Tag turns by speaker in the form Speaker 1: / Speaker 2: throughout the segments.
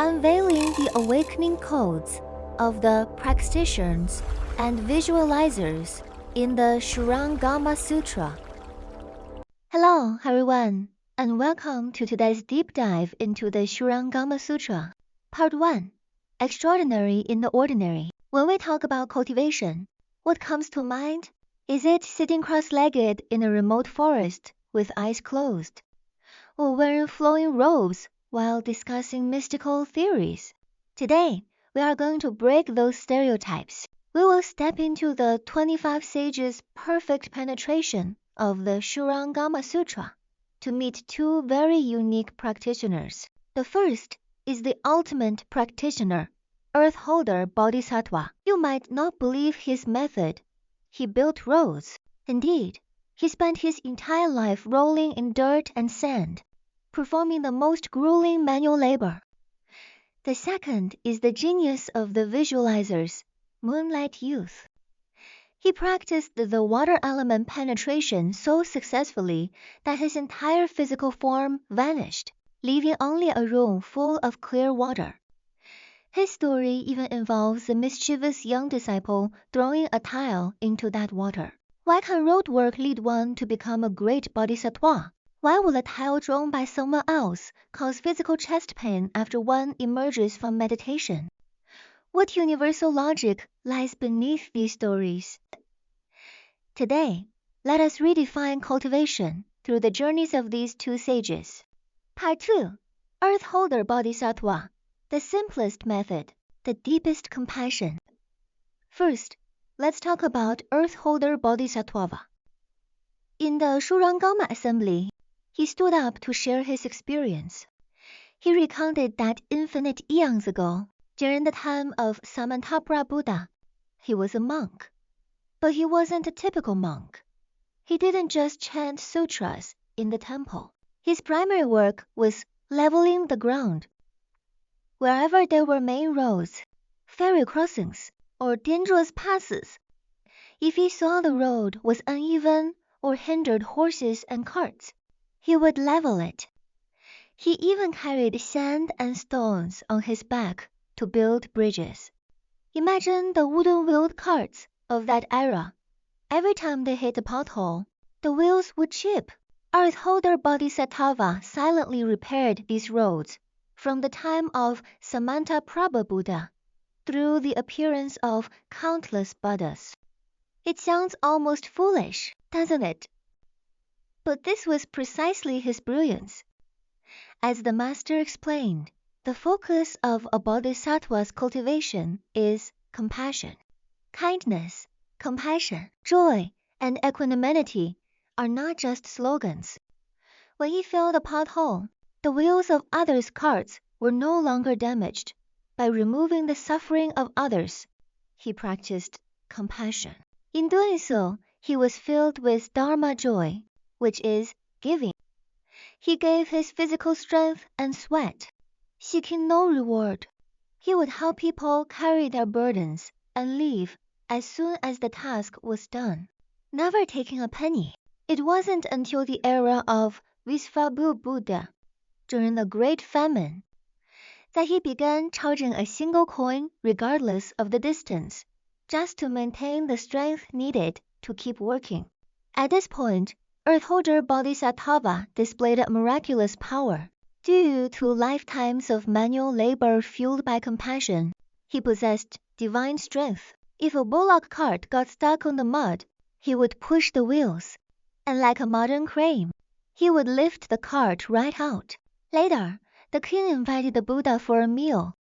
Speaker 1: Unveiling the awakening codes of the practitioners and visualizers in the Shurangama Sutra. Hello, everyone, and welcome to today's deep dive into the Shurangama Sutra. Part 1. Extraordinary in the Ordinary. When we talk about cultivation, what comes to mind? Is it sitting cross-legged in a remote forest with eyes closed? Or wearing flowing robes while discussing mystical theories? Today, we are going to break those stereotypes. We will step into the 25 sages' perfect penetration of the Shurangama Sutra to meet two very unique practitioners. The first is the ultimate practitioner, Earth Holder Bodhisattva. You might not believe his method. He built roads. Indeed, he spent his entire life rolling in dirt and sand, performing the most grueling manual labor. The second is the genius of the visualizers, Moonlight Youth. He practiced the water element penetration so successfully that his entire physical form vanished, leaving only a room full of clear water. His story even involves a mischievous young disciple throwing a tile into that water. Why can road work lead one to become a great bodhisattva? Why will a tile thrown by someone else cause physical chest pain after one emerges from meditation? What universal logic lies beneath these stories? Today, let us redefine cultivation through the journeys of these two sages. Part 2. Earth Holder Bodhisattva. The simplest method, the deepest compassion. First, let's talk about Earth Holder Bodhisattva. In the Shurangama assembly, he stood up to share his experience. He recounted that infinite eons ago, during the time of Samantabhadra Buddha, he was a monk. But he wasn't a typical monk. He didn't just chant sutras in the temple. His primary work was leveling the ground. Wherever there were main roads, ferry crossings, or dangerous passes, if he saw the road was uneven or hindered horses and carts, he would level it. He even carried sand and stones on his back to build bridges. Imagine the wooden-wheeled carts of that era. Every time they hit a pothole, the wheels would chip. Earth Holder Bodhisattva silently repaired these roads from the time of Samantabhadra Buddha through the appearance of countless Buddhas. It sounds almost foolish, doesn't it? But this was precisely his brilliance. As the master explained, the focus of a bodhisattva's cultivation is compassion. Kindness, compassion, joy, and equanimity are not just slogans. When he filled a pothole, the wheels of others' carts were no longer damaged. By removing the suffering of others, he practiced compassion. In doing so, he was filled with Dharma joy, which is giving. He gave his physical strength and sweat, seeking no reward. He would help people carry their burdens and leave as soon as the task was done, never taking a penny. It wasn't until the era of Visvabhu Buddha, during the Great Famine, that he began charging a single coin regardless of the distance, just to maintain the strength needed to keep working. At this point, Earth Holder Bodhisattva displayed a miraculous power. Due to lifetimes of manual labor fueled by compassion, he possessed divine strength. If a bullock cart got stuck on the mud, he would push the wheels, and like a modern crane, he would lift the cart right out. Later, the king invited the Buddha for a meal,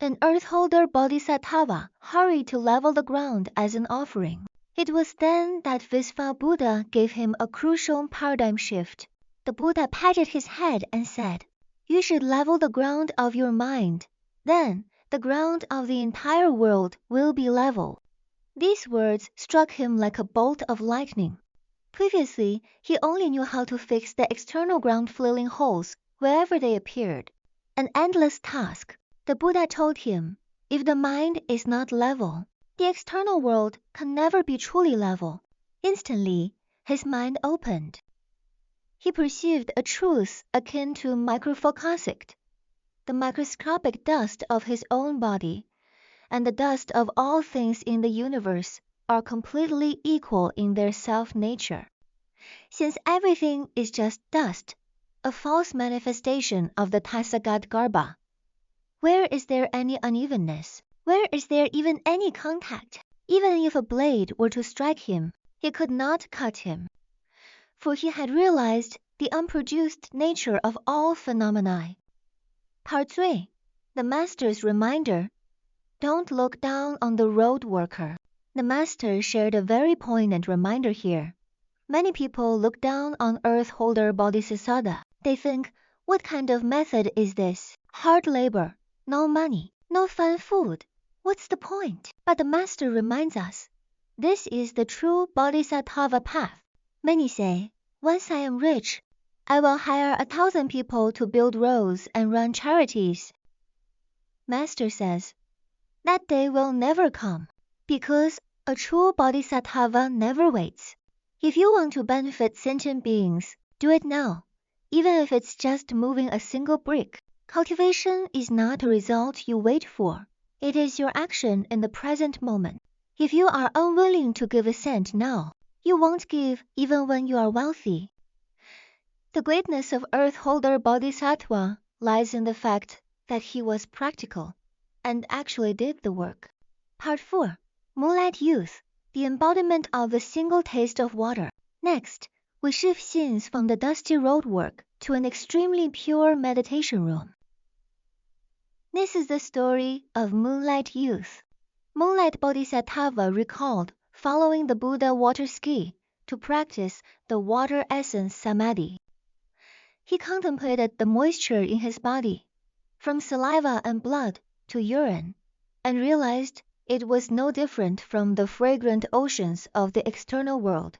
Speaker 1: and Earth Holder Bodhisattva hurried to level the ground as an offering. It was then that Visva Buddha gave him a crucial paradigm shift. The Buddha patted his head and said, "You should level the ground of your mind. Then the ground of the entire world will be level." These words struck him like a bolt of lightning. Previously, he only knew how to fix the external ground-filling holes wherever they appeared. An endless task. The Buddha told him, if the mind is not level, the external world can never be truly level. Instantly, his mind opened. He perceived a truth akin to microfocusict. the microscopic dust of his own body, and the dust of all things in the universe are completely equal in their self-nature. Since everything is just dust, a false manifestation of the Tathagata, where is there any unevenness? Where is there even any contact? Even if a blade were to strike him, he could not cut him, for he had realized the unproduced nature of all phenomena. Part 3. The Master's Reminder. Don't look down on the road worker. The Master shared a very poignant reminder here. Many people look down on Earth Holder Bodhisattva. They think, what kind of method is this? Hard labor, no money, no fun food. What's the point? But the Master reminds us, this is the true Bodhisattva path. Many say, once I am rich, I will hire 1,000 people to build roads and run charities. Master says, that day will never come, because a true Bodhisattva never waits. If you want to benefit sentient beings, do it now, even if it's just moving a single brick. Cultivation is not a result you wait for. It is your action in the present moment. If you are unwilling to give a cent now, you won't give even when you are wealthy. The greatness of Earth Holder Bodhisattva lies in the fact that he was practical and actually did the work. Part 4. Moonlight Youth, the embodiment of the single taste of water. Next, we shift scenes from the dusty road work to an extremely pure meditation room. This is the story of Moonlight Youth. Moonlight Bodhisattva recalled following the Buddha water ski to practice the water essence samadhi. He contemplated the moisture in his body, from saliva and blood to urine, and realized it was no different from the fragrant oceans of the external world.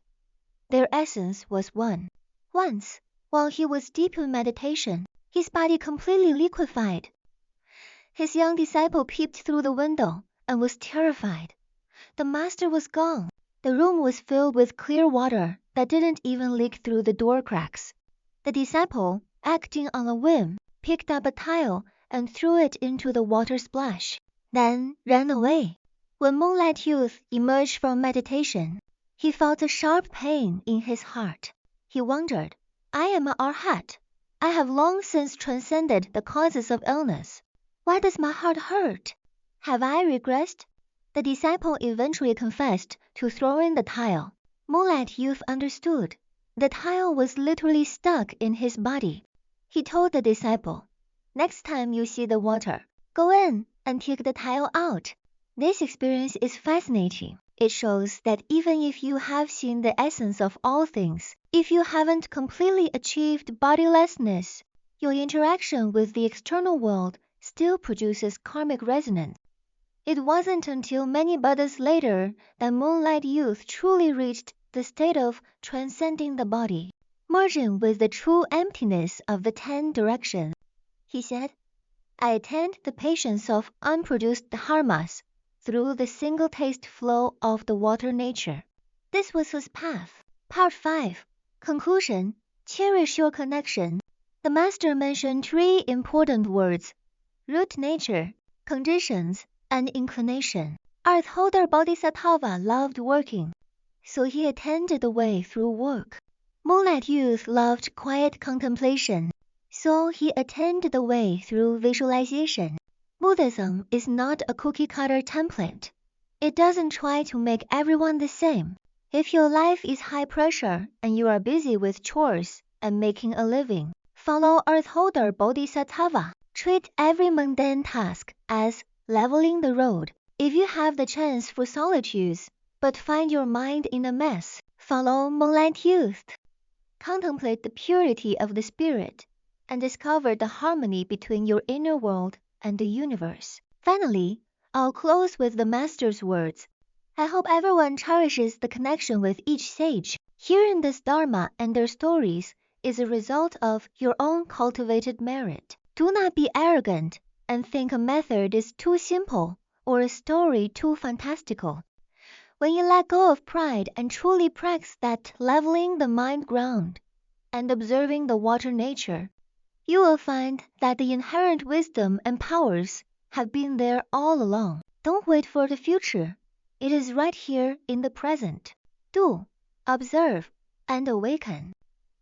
Speaker 1: Their essence was one. Once, while he was deep in meditation, his body completely liquefied. His young disciple peeped through the window and was terrified. The Master was gone. The room was filled with clear water that didn't even leak through the door cracks. The disciple, acting on a whim, picked up a tile and threw it into the water splash, then ran away. When Moonlight Youth emerged from meditation, he felt a sharp pain in his heart. He wondered, I am an arhat. I have long since transcended the causes of illness. Why does my heart hurt? Have I regressed? The disciple eventually confessed to throwing the tile. Moonlight Youth understood. The tile was literally stuck in his body. He told the disciple, next time you see the water, go in and take the tile out. This experience is fascinating. It shows that even if you have seen the essence of all things, if you haven't completely achieved bodilessness, your interaction with the external world still produces karmic resonance. It wasn't until many Buddhas later that Moonlight Youth truly reached the state of transcending the body, merging with the true emptiness of the 10 directions. He said, I attained the patience of unproduced dharmas through the single taste flow of the water nature. This was his path. Part 5. Conclusion. Cherish your connection. The Master mentioned 3 important words: root nature, conditions, and inclination. Earth Holder Bodhisattva loved working, so he attended the way through work. Moonlight Youth loved quiet contemplation, so he attended the way through visualization. Buddhism is not a cookie-cutter template. It doesn't try to make everyone the same. If your life is high pressure and you are busy with chores and making a living, follow Earth Holder Bodhisattva. Treat every mundane task as leveling the road. If you have the chance for solitudes, but find your mind in a mess, follow Moonlight Youth. Contemplate the purity of the spirit and discover the harmony between your inner world and the universe. Finally, I'll close with the Master's words. I hope everyone cherishes the connection with each sage. Hearing this Dharma and their stories is a result of your own cultivated merit. Do not be arrogant and think a method is too simple or a story too fantastical. When you let go of pride and truly practice that leveling the mind ground and observing the water nature, you will find that the inherent wisdom and powers have been there all along. Don't wait for the future. It is right here in the present. Do, observe, and awaken.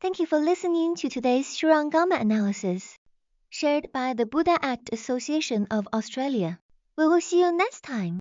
Speaker 1: Thank you for listening to today's Shurangama analysis, shared by the Buddha Act Association of Australia. We will see you next time.